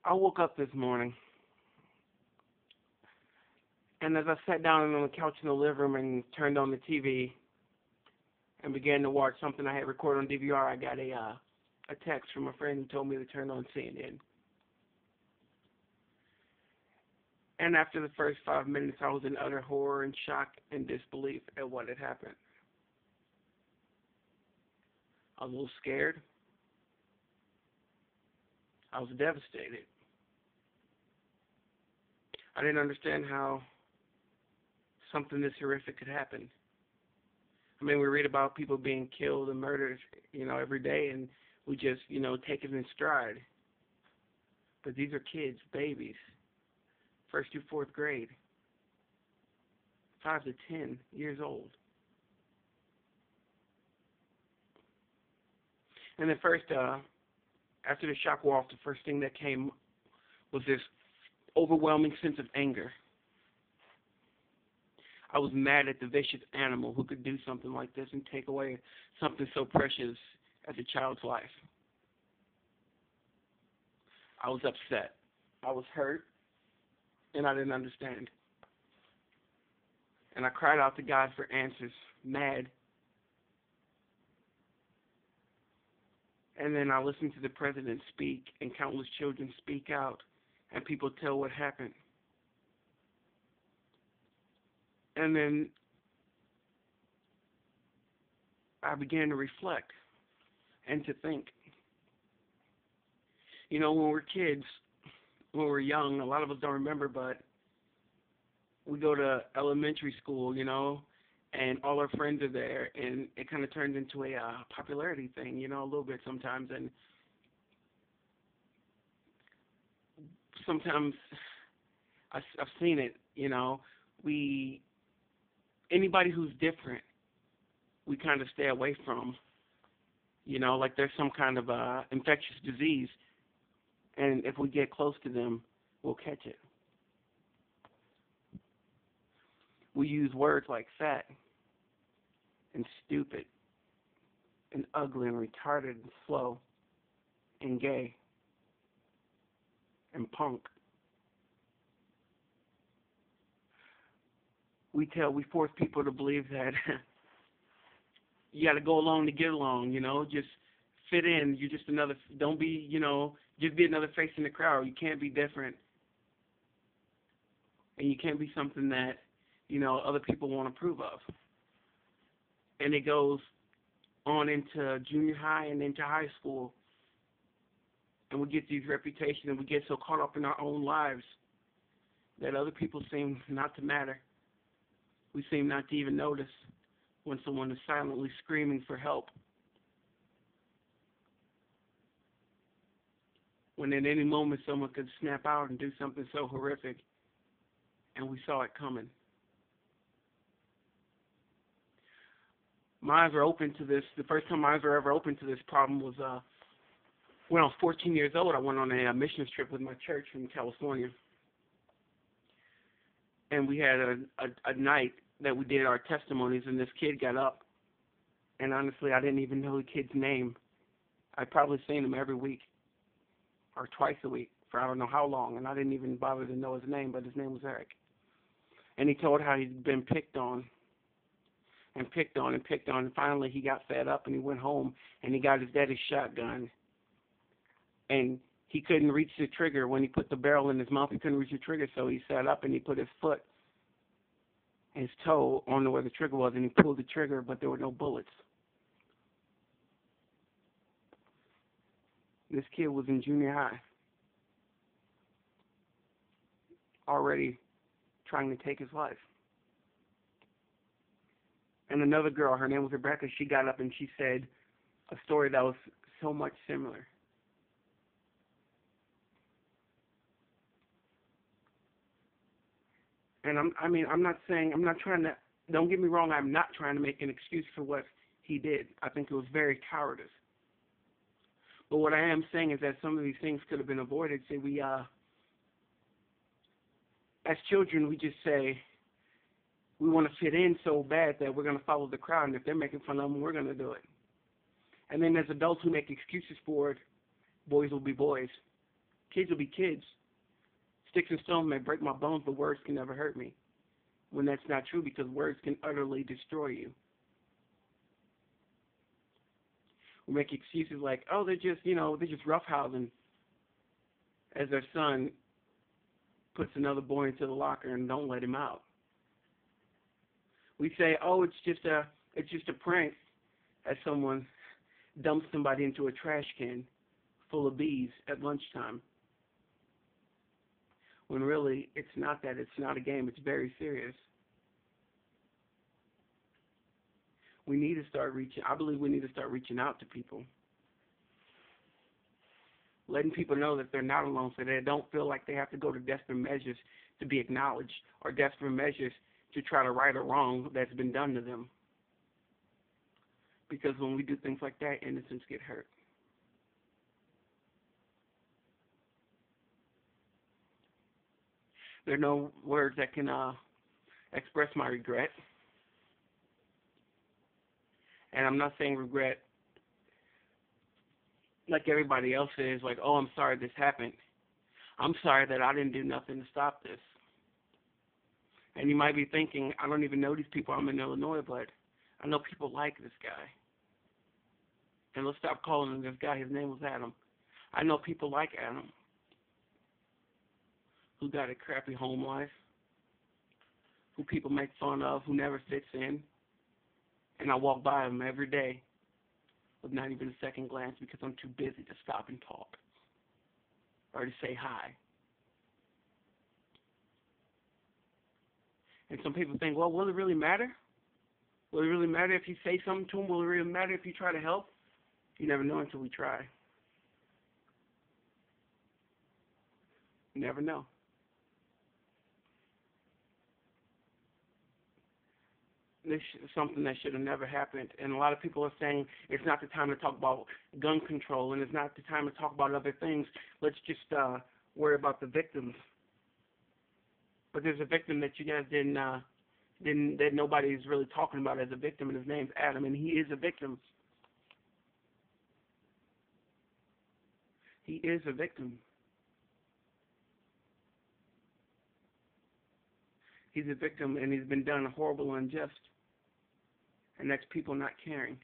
I woke up this morning, and as I sat down on the couch in the living room and turned on the TV and began to watch something I had recorded on DVR, I got a text from a friend who told me to turn on CNN. And after the first 5 minutes, I was in utter horror and shock and disbelief at what had happened. I was a little scared. I was devastated. I didn't understand how something this horrific could happen. I mean, we read about people being killed and murdered, every day, and we just, take it in stride. But these are kids, babies, first through fourth grade, 5 to 10 years old. And then first, after the shock wore off, the first thing that came was this overwhelming sense of anger. I was mad at the vicious animal who could do something like this and take away something so precious as a child's life. I was upset. I was hurt, and I didn't understand. And I cried out to God for answers, mad. And then I listened to the president speak and countless children speak out and people tell what happened. And then I began to reflect and to think. When we're kids, when we're young, a lot of us don't remember, but we go to elementary school, and all our friends are there, and it kind of turns into a popularity thing, a little bit sometimes. And sometimes I've seen it, anybody who's different, we kind of stay away from, like there's some kind of infectious disease, and if we get close to them, we'll catch it. We use words like fat and stupid and ugly and retarded and slow and gay and punk. We force people to believe that you got to go along to get along, just fit in. You're just another, don't be, just be another face in the crowd. You can't be different. And you can't be something that, other people won't approve of. And it goes on into junior high and into high school. And we get these reputations and we get so caught up in our own lives that other people seem not to matter. We seem not to even notice when someone is silently screaming for help. When at any moment someone could snap out and do something so horrific, and we saw it coming. My eyes were open to this. The first time my eyes were ever open to this problem was when I was 14 years old. I went on a missions trip with my church in California. And we had a night that we did our testimonies, and this kid got up. And honestly, I didn't even know the kid's name. I'd probably seen him every week or twice a week for I don't know how long, and I didn't even bother to know his name, but his name was Eric. And he told how he'd been picked on and picked on and picked on, and finally he got fed up and he went home and he got his daddy's shotgun. And he couldn't reach the trigger when he put the barrel in his mouth. He couldn't reach the trigger, so he sat up and he put his foot, his toe, on where the trigger was, and he pulled the trigger, but there were no bullets. This kid was in junior high, already trying to take his life. And another girl, her name was Rebecca, she got up and she said a story that was so much similar. And don't get me wrong, I'm not trying to make an excuse for what he did. I think it was very cowardice. But what I am saying is that some of these things could have been avoided. Say as children, we just say we want to fit in so bad that we're going to follow the crowd, and if they're making fun of them, we're going to do it. And then as adults who make excuses for it, boys will be boys. Kids will be kids. Sticks and stones may break my bones, but words can never hurt me. When that's not true, because words can utterly destroy you. We make excuses like, oh, they're just roughhousing, as their son puts another boy into the locker and don't let him out. We say, oh, it's just a prank, as someone dumps somebody into a trash can full of bees at lunchtime. When really, it's not that. It's not a game. It's very serious. We need to start reaching. I believe we need to start reaching out to people, letting people know that they're not alone, so they don't feel like they have to go to desperate measures to be acknowledged or desperate measures to try to right a wrong that's been done to them. Because when we do things like that, innocents get hurt. There are no words that can express my regret. And I'm not saying regret like everybody else is, like, oh, I'm sorry this happened. I'm sorry that I didn't do nothing to stop this. And you might be thinking, I don't even know these people. I'm in Illinois, but I know people like this guy. And let's stop calling him this guy. His name was Adam. I know people like Adam who got a crappy home life, who people make fun of, who never fits in. And I walk by him every day with not even a second glance because I'm too busy to stop and talk or to say hi. And some people think, well, will it really matter? Will it really matter if you say something to him? Will it really matter if you try to help? You never know until we try. You never know. This is something that should have never happened. And a lot of people are saying it's not the time to talk about gun control and it's not the time to talk about other things. Let's just worry about the victims. But there's a victim that you guys that nobody's really talking about as a victim, and his name's Adam, and he is a victim. He is a victim. He's a victim, and he's been done horrible and unjust. And that's people not caring.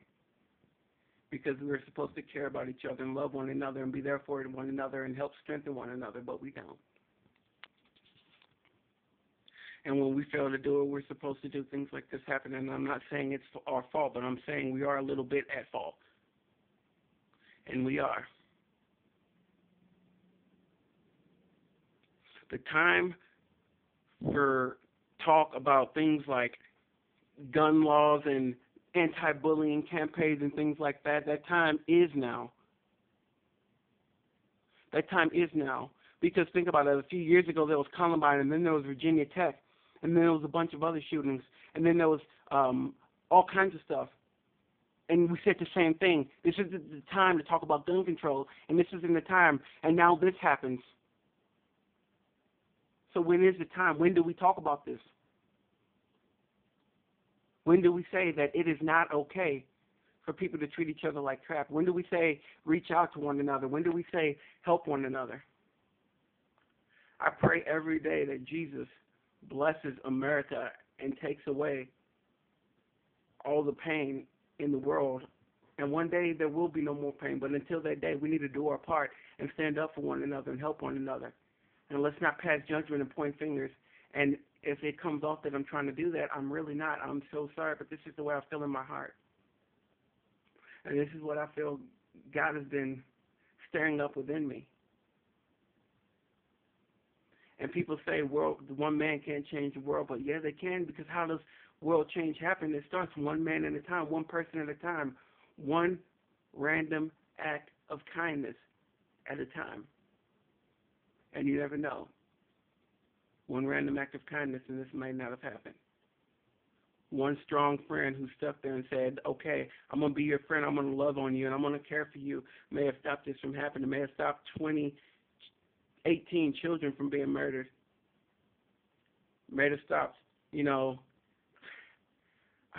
Because we're supposed to care about each other and love one another and be there for one another and help strengthen one another, but we don't. And when we fail to do it, we're supposed to do things like this happen. And I'm not saying it's our fault, but I'm saying we are a little bit at fault. And we are. The time for talk about things like gun laws and anti-bullying campaigns and things like that, that time is now. That time is now. Because think about it, a few years ago there was Columbine, and then there was Virginia Tech, and then there was a bunch of other shootings, and then there was all kinds of stuff. And we said the same thing. This is the time to talk about gun control, and this isn't the time, and now this happens. So when is the time? When do we talk about this? When do we say that it is not okay for people to treat each other like crap? When do we say reach out to one another? When do we say help one another? I pray every day that Jesus blesses America and takes away all the pain in the world. And one day there will be no more pain, but until that day we need to do our part and stand up for one another and help one another. And let's not pass judgment and point fingers. And if it comes off that I'm trying to do that, I'm really not. I'm so sorry, but this is the way I feel in my heart. And this is what I feel God has been stirring up within me. And people say, one man can't change the world, but yeah, they can, because how does world change happen? It starts one man at a time, one person at a time, one random act of kindness at a time. And you never know. One random act of kindness, and this might not have happened. One strong friend who stuck there and said, okay, I'm going to be your friend, I'm going to love on you, and I'm going to care for you, may have stopped this from happening, may have stopped 18 children from being murdered, may have stopped, I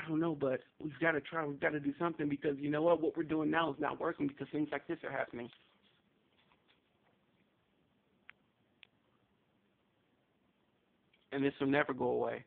don't know, but we've got to try, we've got to do something, because you know what we're doing now is not working because things like this are happening. and this will never go away.